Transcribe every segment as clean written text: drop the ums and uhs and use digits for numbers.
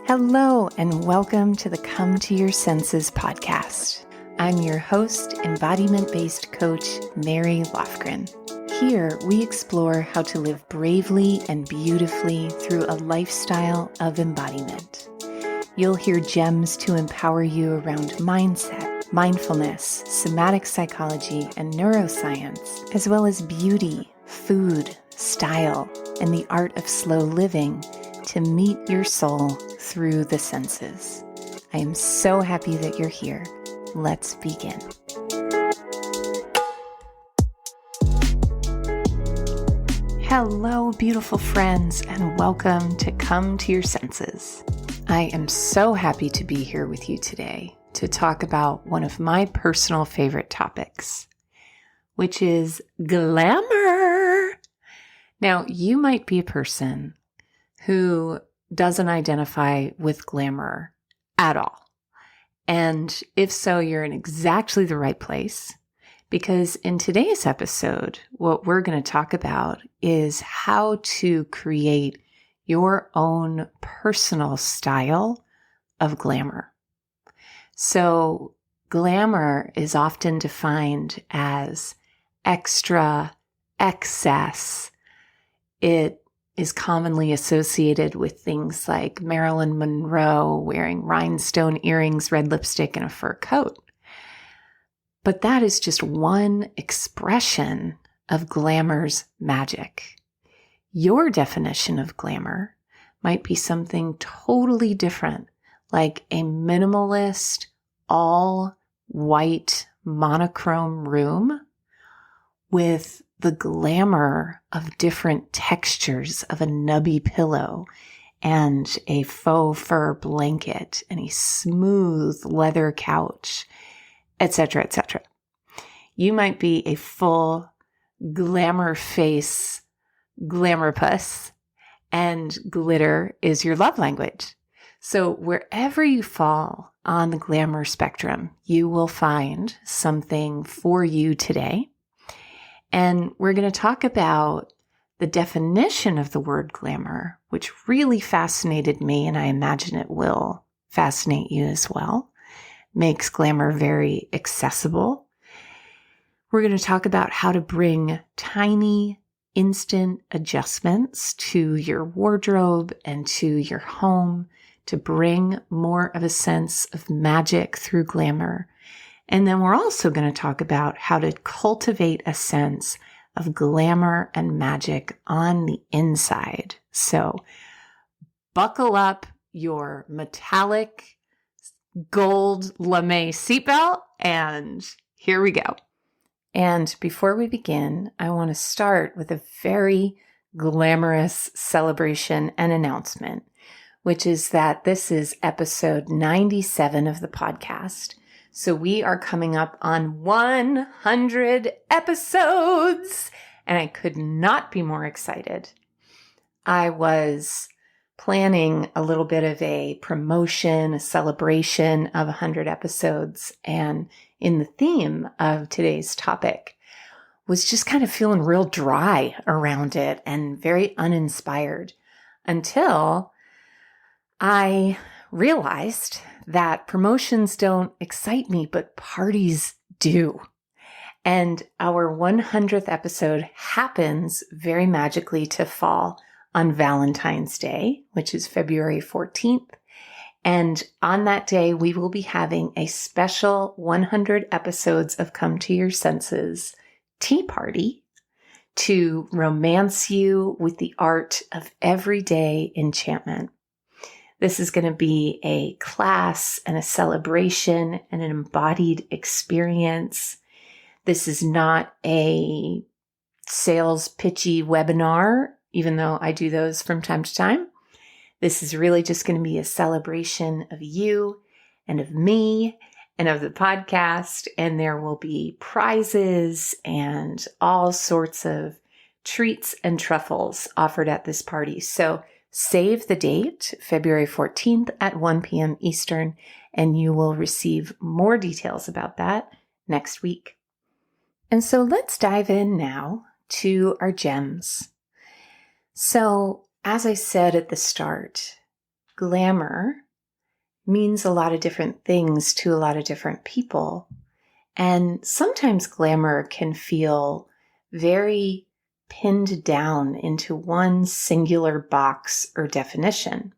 Hello, and welcome to the Come to Your Senses podcast. I'm your host, embodiment-based coach, Mary Lofgren. Here, we explore how to live bravely and beautifully through a lifestyle of embodiment. You'll hear gems to empower you around mindset, mindfulness, somatic psychology, and neuroscience, as well as beauty, food, style, and the art of slow living to meet your soul through the senses. I am so happy that you're here. Let's begin. Hello, beautiful friends, and welcome to Come to Your Senses. I am so happy to be here with you today to talk about one of my personal favorite topics, which is glamour. Now, you might be a person who doesn't identify with glamour at all. And if so, you're in exactly the right place, because in today's episode, what we're going to talk about is how to create your own personal style of glamour. So glamour is often defined as extra, excess. It is commonly associated with things like Marilyn Monroe wearing rhinestone earrings, red lipstick, and a fur coat. But that is just one expression of glamour's magic. Your definition of glamour might be something totally different, like a minimalist, all-white, monochrome room with the glamour of different textures of a nubby pillow and a faux fur blanket and a smooth leather couch, etc., etc. You might be a full glamour face, glamour puss, and glitter is your love language. So wherever you fall on the glamour spectrum, you will find something for you today. And we're going to talk about the definition of the word glamour, which really fascinated me, and I imagine it will fascinate you as well. Makes glamour very accessible. We're going to talk about how to bring tiny, instant adjustments to your wardrobe and to your home to bring more of a sense of magic through glamour. And then we're also going to talk about how to cultivate a sense of glamour and magic on the inside. So buckle up your metallic gold lame seatbelt, and here we go. And before we begin, I want to start with a very glamorous celebration and announcement, which is that this is episode 97 of the podcast. So we are coming up on 100 episodes, and I could not be more excited. I was planning a little bit of a promotion, a celebration of 100 episodes, and in the theme of today's topic was just kind of feeling real dry around it and very uninspired until I realized that promotions don't excite me, but parties do. And our 100th episode happens very magically to fall on Valentine's Day, which is February 14th. And on that day, we will be having a special 100 episodes of Come to Your Senses tea party to romance you with the art of everyday enchantment. This is going to be a class and a celebration and an embodied experience. This is not a sales pitchy webinar, even though I do those from time to time. This is really just going to be a celebration of you and of me and of the podcast. And there will be prizes and all sorts of treats and truffles offered at this party. So save the date, February 14th at 1 p.m. Eastern, and you will receive more details about that next week. And so let's dive in now to our gems. So, as I said at the start, glamour means a lot of different things to a lot of different people. And sometimes glamour can feel very pinned down into one singular box or definition.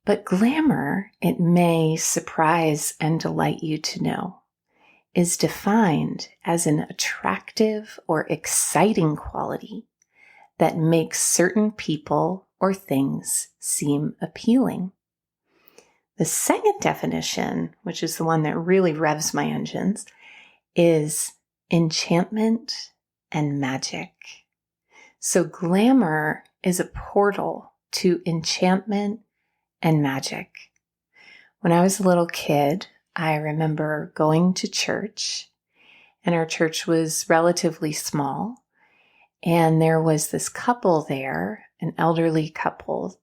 But glamour, it may surprise and delight you to know, is defined as an attractive or exciting quality that makes certain people or things seem appealing. The second definition, which is the one that really revs my engines, is enchantment and magic. So glamour is a portal to enchantment and magic. When I was a little kid, I remember going to church, and our church was relatively small, and there was this couple there, an elderly couple,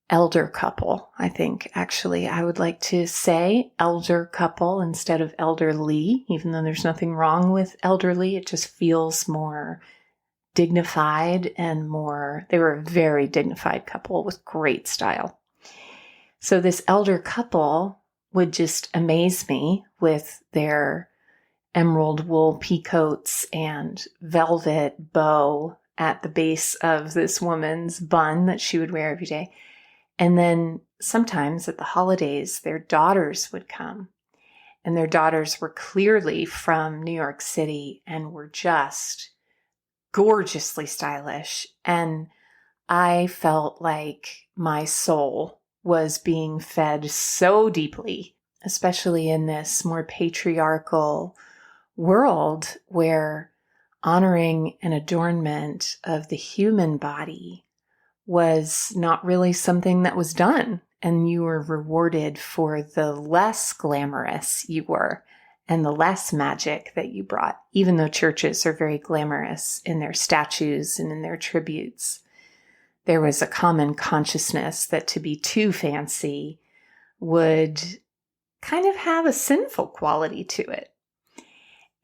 elder couple, I think. Actually, I would like to say elder couple instead of elderly, even though there's nothing wrong with elderly. It just feels more dignified and they were a very dignified couple with great style. So this elder couple would just amaze me with their emerald wool peacoats and velvet bow at the base of this woman's bun that she would wear every day. And then sometimes at the holidays, their daughters would come. And their daughters were clearly from New York City and were just gorgeously stylish. And I felt like my soul was being fed so deeply, especially in this more patriarchal world where honoring and adornment of the human body was not really something that was done, and you were rewarded for the less glamorous you were and the less magic that you brought, even though churches are very glamorous in their statues and in their tributes. There was a common consciousness that to be too fancy would kind of have a sinful quality to it.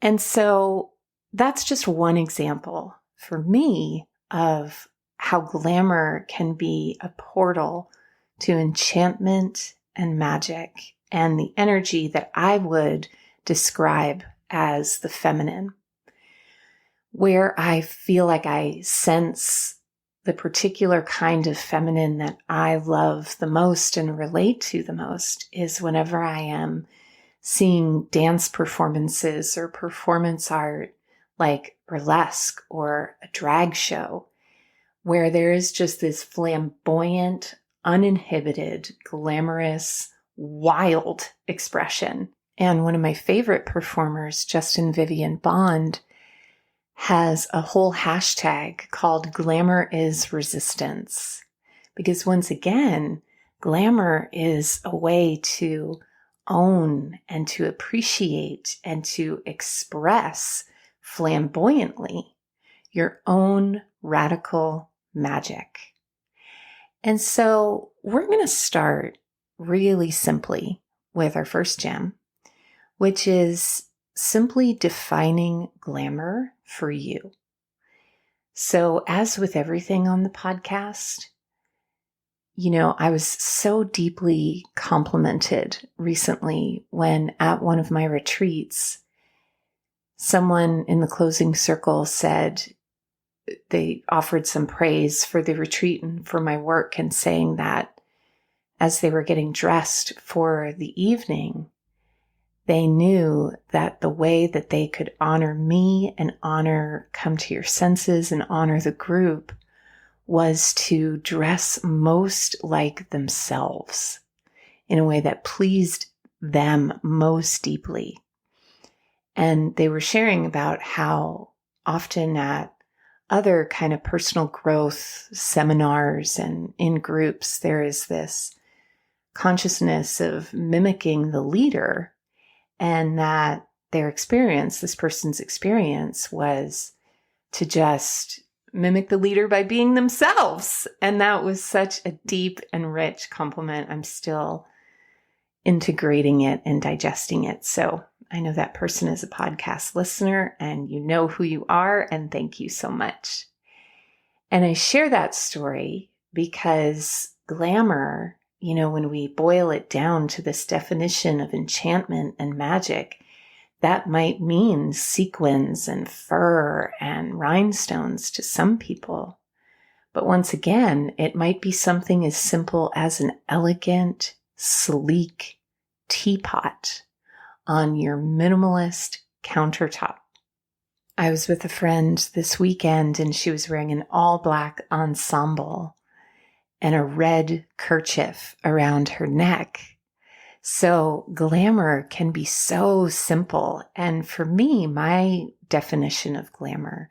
And so that's just one example for me of how glamour can be a portal to enchantment and magic and the energy that I would describe as the feminine, where I feel like I sense the particular kind of feminine that I love the most and relate to the most is whenever I am seeing dance performances or performance art like burlesque or a drag show, where there is just this flamboyant, uninhibited, glamorous, wild expression. And one of my favorite performers, Justin Vivian Bond, has a whole hashtag called Glamour is Resistance. Because once again, glamour is a way to own and to appreciate and to express flamboyantly your own radical magic. And so we're going to start really simply with our first gem, which is simply defining glamour for you. So as with everything on the podcast, I was so deeply complimented recently when at one of my retreats, someone in the closing circle said they offered some praise for the retreat and for my work, and saying that as they were getting dressed for the evening, they knew that the way that they could honor me and honor Come to Your Senses and honor the group was to dress most like themselves in a way that pleased them most deeply. And they were sharing about how often at other kind of personal growth seminars and in groups, there is this consciousness of mimicking the leader, and that this person's experience was to just mimic the leader by being themselves. And that was such a deep and rich compliment. I'm still integrating it and digesting it. So I know that person is a podcast listener, and you know who you are, and thank you so much. And I share that story because glamour, when we boil it down to this definition of enchantment and magic, that might mean sequins and fur and rhinestones to some people. But once again, it might be something as simple as an elegant, sleek teapot on your minimalist countertop. I was with a friend this weekend and she was wearing an all black ensemble and a red kerchief around her neck. So glamour can be so simple. And for me, my definition of glamour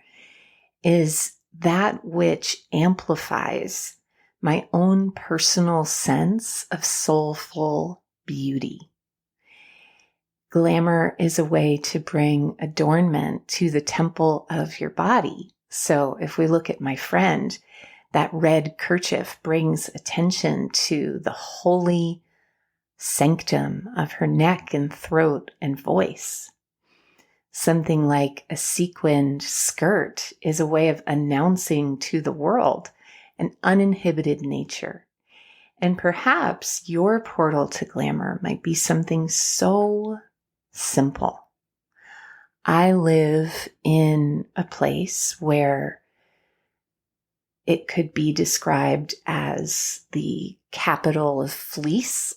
is that which amplifies my own personal sense of soulful beauty. Glamour is a way to bring adornment to the temple of your body. So if we look at my friend, that red kerchief brings attention to the holy sanctum of her neck and throat and voice. Something like a sequined skirt is a way of announcing to the world an uninhibited nature. And perhaps your portal to glamour might be something so simple. I live in a place where it could be described as the capital of fleece,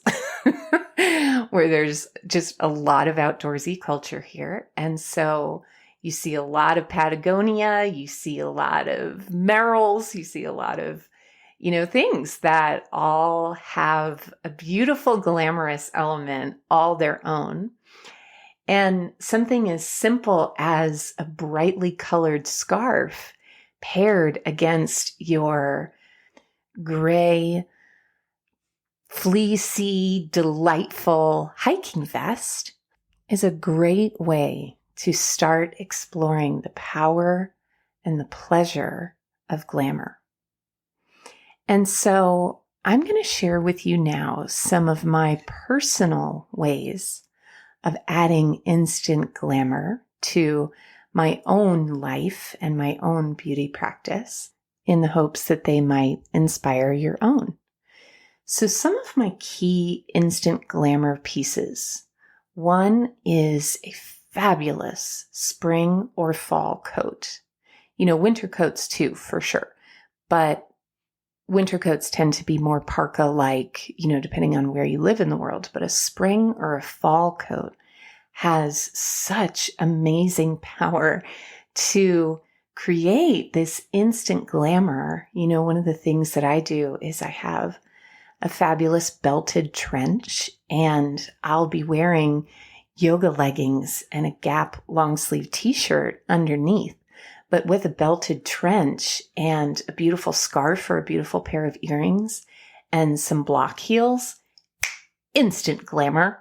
where there's just a lot of outdoorsy culture here. And so you see a lot of Patagonia, you see a lot of Merrells, you see a lot of, things that all have a beautiful, glamorous element all their own. And something as simple as a brightly colored scarf paired against your gray, fleecy, delightful hiking vest is a great way to start exploring the power and the pleasure of glamour. And so I'm going to share with you now some of my personal ways of adding instant glamour to my own life and my own beauty practice in the hopes that they might inspire your own. So some of my key instant glamour pieces. One is a fabulous spring or fall coat. Winter coats too, for sure. But winter coats tend to be more parka-like, depending on where you live in the world. But a spring or a fall coat has such amazing power to create this instant glamour. One of the things that I do is I have a fabulous belted trench and I'll be wearing yoga leggings and a Gap long sleeve t-shirt underneath, but with a belted trench and a beautiful scarf or a beautiful pair of earrings and some block heels. Instant glamour.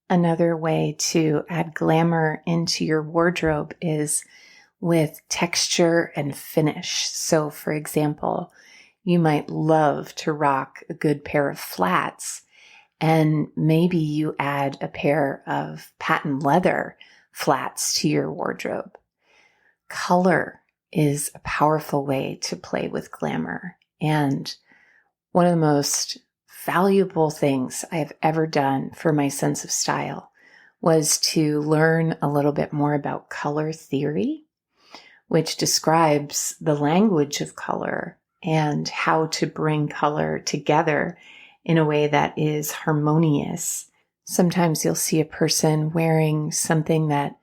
Another way to add glamour into your wardrobe is with texture and finish. So for example, you might love to rock a good pair of flats, and maybe you add a pair of patent leather flats to your wardrobe. Color is a powerful way to play with glamour. And one of the most valuable things I have ever done for my sense of style was to learn a little bit more about color theory, which describes the language of color and how to bring color together in a way that is harmonious. Sometimes you'll see a person wearing something that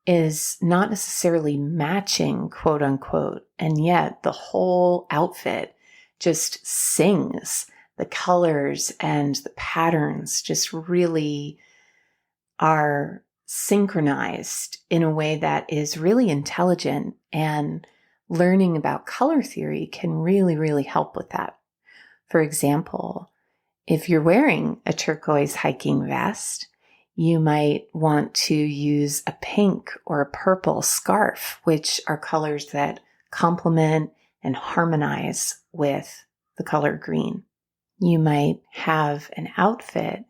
is not necessarily matching, quote unquote, and yet the whole outfit just sings. The colors and the patterns just really are synchronized in a way that is really intelligent, and learning about color theory can really, really help with that. For example, if you're wearing a turquoise hiking vest, you might want to use a pink or a purple scarf, which are colors that complement and harmonize with the color green. You might have an outfit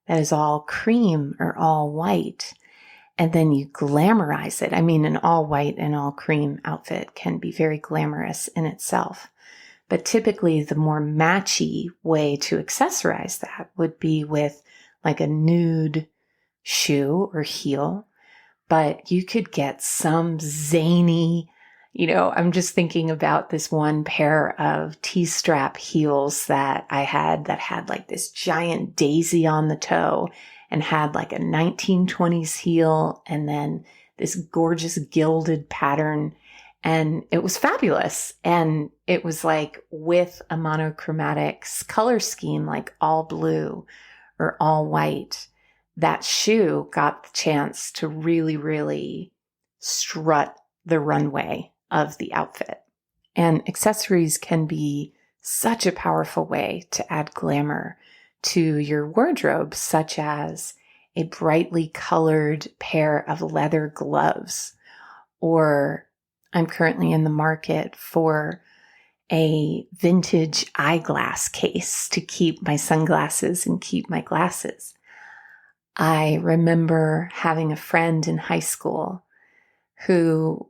that is all cream or all white, and then you glamorize it. An all white and all cream outfit can be very glamorous in itself. But typically the more matchy way to accessorize that would be with like a nude shoe or heel. But you could get some zany, I'm just thinking about this one pair of T-strap heels that I had that had like this giant daisy on the toe and had like a 1920s heel and then this gorgeous gilded pattern. And it was fabulous. And it was like with a monochromatic color scheme, like all blue or all white. That shoe got the chance to really, really strut the runway of the outfit. And accessories can be such a powerful way to add glamour to your wardrobe, such as a brightly colored pair of leather gloves, or I'm currently in the market for a vintage eyeglass case to keep my sunglasses and keep my glasses. I remember having a friend in high school who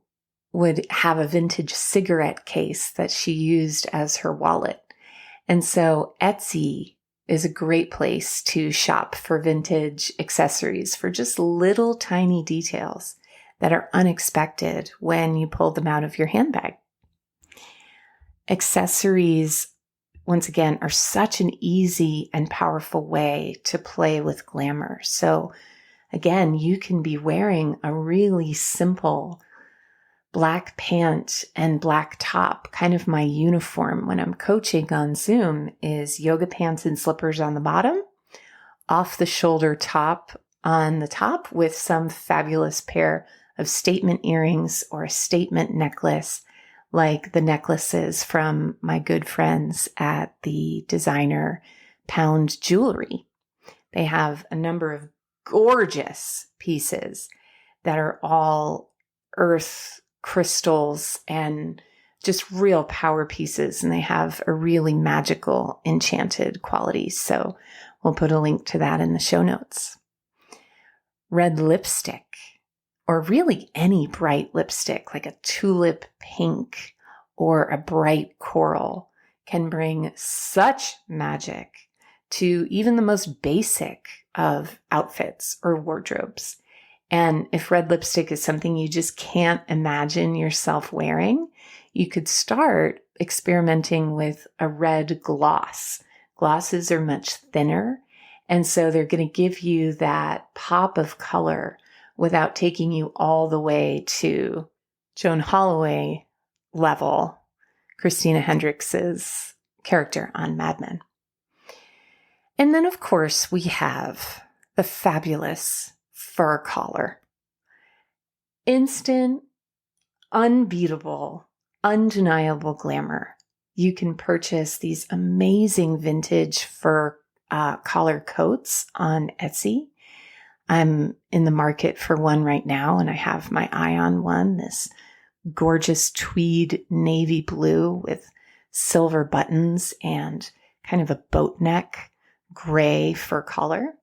would have a vintage cigarette case that she used as her wallet. And so Etsy is a great place to shop for vintage accessories for just little tiny details that are unexpected when you pull them out of your handbag. Accessories, once again, are such an easy and powerful way to play with glamour. So again, you can be wearing a really simple black pant and black top. Kind of my uniform when I'm coaching on Zoom is yoga pants and slippers on the bottom, off the shoulder top on the top with some fabulous pair of statement earrings or a statement necklace, like the necklaces from my good friends at the designer Pound Jewelry. They have a number of gorgeous pieces that are all earth crystals and just real power pieces. And they have a really magical, enchanted quality. So we'll put a link to that in the show notes. Red lipstick, or really any bright lipstick, like a tulip pink or a bright coral, can bring such magic to even the most basic of outfits or wardrobes. And if red lipstick is something you just can't imagine yourself wearing, you could start experimenting with a red gloss. Glosses are much thinner, and so they're going to give you that pop of color without taking you all the way to Joan Holloway level, Christina Hendricks's character on Mad Men. And then, of course, we have the fabulous fur collar. Instant, unbeatable, undeniable glamour. You can purchase these amazing vintage fur collar coats on Etsy. I'm in the market for one right now, and I have my eye on one, this gorgeous tweed navy blue with silver buttons and kind of a boat neck gray fur collar.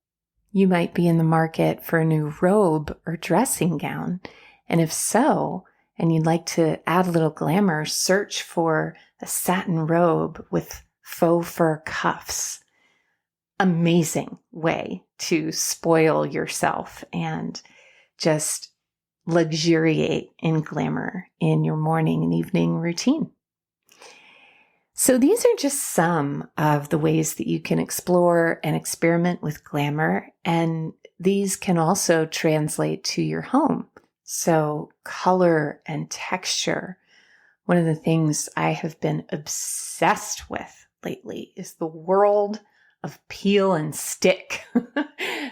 You might be in the market for a new robe or dressing gown. And if so, and you'd like to add a little glamour, search for a satin robe with faux fur cuffs. Amazing way to spoil yourself and just luxuriate in glamour in your morning and evening routine. So these are just some of the ways that you can explore and experiment with glamour, and these can also translate to your home. So color and texture. One of the things I have been obsessed with lately is the world of peel and stick.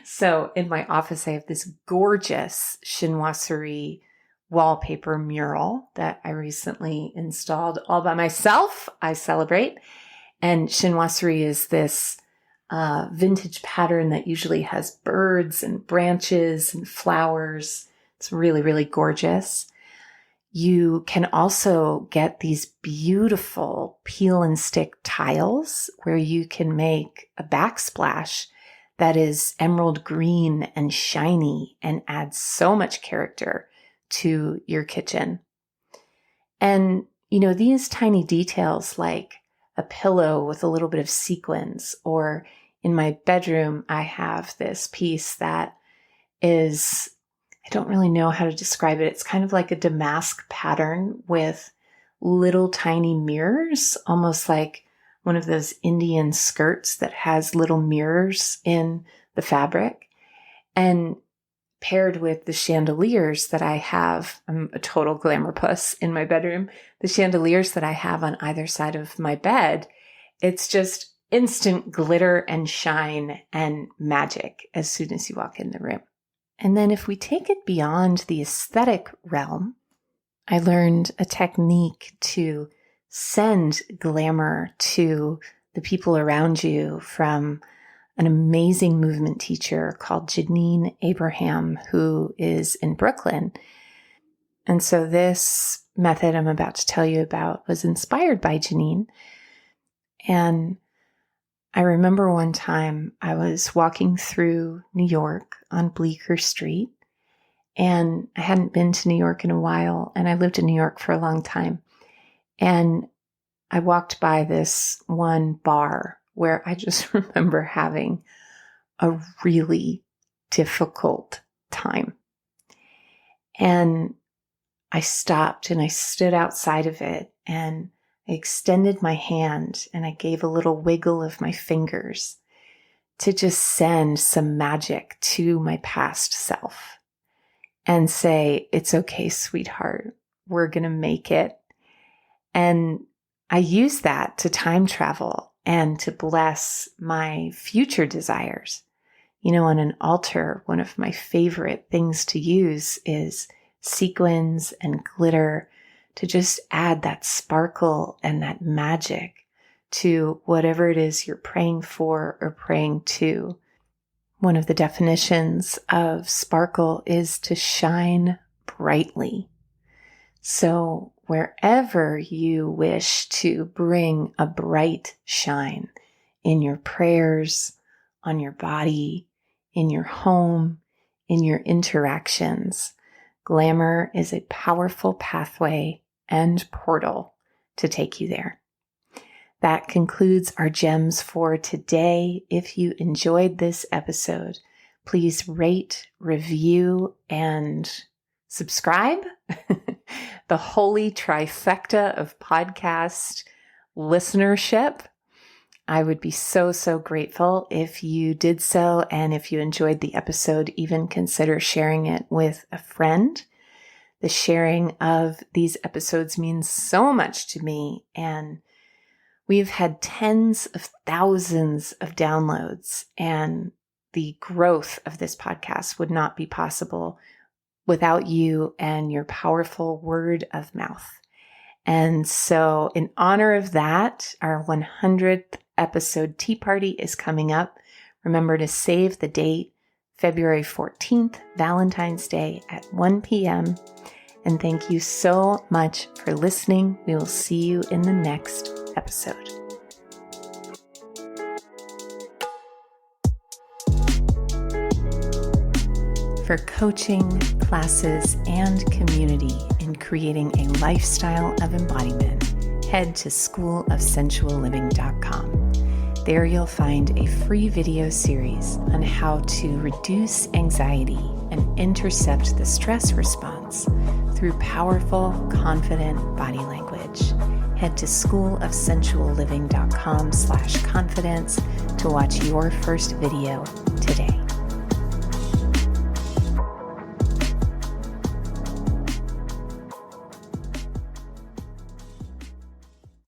So in my office, I have this gorgeous chinoiserie wallpaper mural that I recently installed all by myself. I celebrate. And chinoiserie is this vintage pattern that usually has birds and branches and flowers. It's really, really gorgeous. You can also get these beautiful peel and stick tiles where you can make a backsplash that is emerald green and shiny and adds so much character to your kitchen. And, these tiny details like a pillow with a little bit of sequins. Or in my bedroom, I have this piece that is, I don't really know how to describe it. It's kind of like a damask pattern with little tiny mirrors, almost like one of those Indian skirts that has little mirrors in the fabric. And paired with the chandeliers that I have, I'm a total glamour puss in my bedroom, the chandeliers that I have on either side of my bed, it's just instant glitter and shine and magic as soon as you walk in the room. And then if we take it beyond the aesthetic realm, I learned a technique to send glamour to the people around you from an amazing movement teacher called Janine Abraham, who is in Brooklyn. And so this method I'm about to tell you about was inspired by Janine. And I remember one time I was walking through New York on Bleecker Street, and I hadn't been to New York in a while, and I lived in New York for a long time. And I walked by this one bar where I just remember having a really difficult time. And I stopped and I stood outside of it, and I extended my hand and I gave a little wiggle of my fingers to just send some magic to my past self and say, it's okay, sweetheart, we're going to make it. And I use that to time travel and to bless my future desires. You know, on an altar, one of my favorite things to use is sequins and glitter to just add that sparkle and that magic to whatever it is you're praying for or praying to. One of the definitions of sparkle is to shine brightly. So wherever you wish to bring a bright shine in your prayers, on your body, in your home, in your interactions, glamour is a powerful pathway and portal to take you there. That concludes our gems for today. If you enjoyed this episode, please rate, review, and subscribe. The holy trifecta of podcast listenership. I would be so, so grateful if you did so. And if you enjoyed the episode, even consider sharing it with a friend. The sharing of these episodes means so much to me. And we've had tens of thousands of downloads. And the growth of this podcast would not be possible without you and your powerful word of mouth. And so in honor of that, our 100th episode tea party is coming up. Remember to save the date, February 14th, Valentine's Day at 1 p.m. And thank you so much for listening. We will see you in the next episode. For coaching, classes, and community in creating a lifestyle of embodiment, head to schoolofsensualliving.com. There you'll find a free video series on how to reduce anxiety and intercept the stress response through powerful, confident body language. Head to schoolofsensualliving.com/confidence to watch your first video